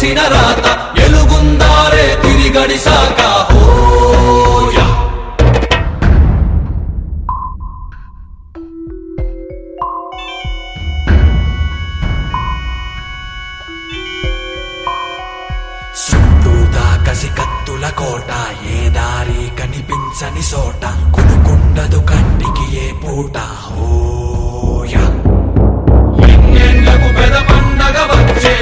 రాసిన రాత ఎలుగుందారే తిరిగడిసాక హోయా. చుట్టూతా కసి కత్తుల కోట, ఏ దారి కనిపించని సోట, కొనుకుండదు కంటికి ఏ పూట హోయా. ఎన్నెండ్లకు పెద పండగ వచ్చే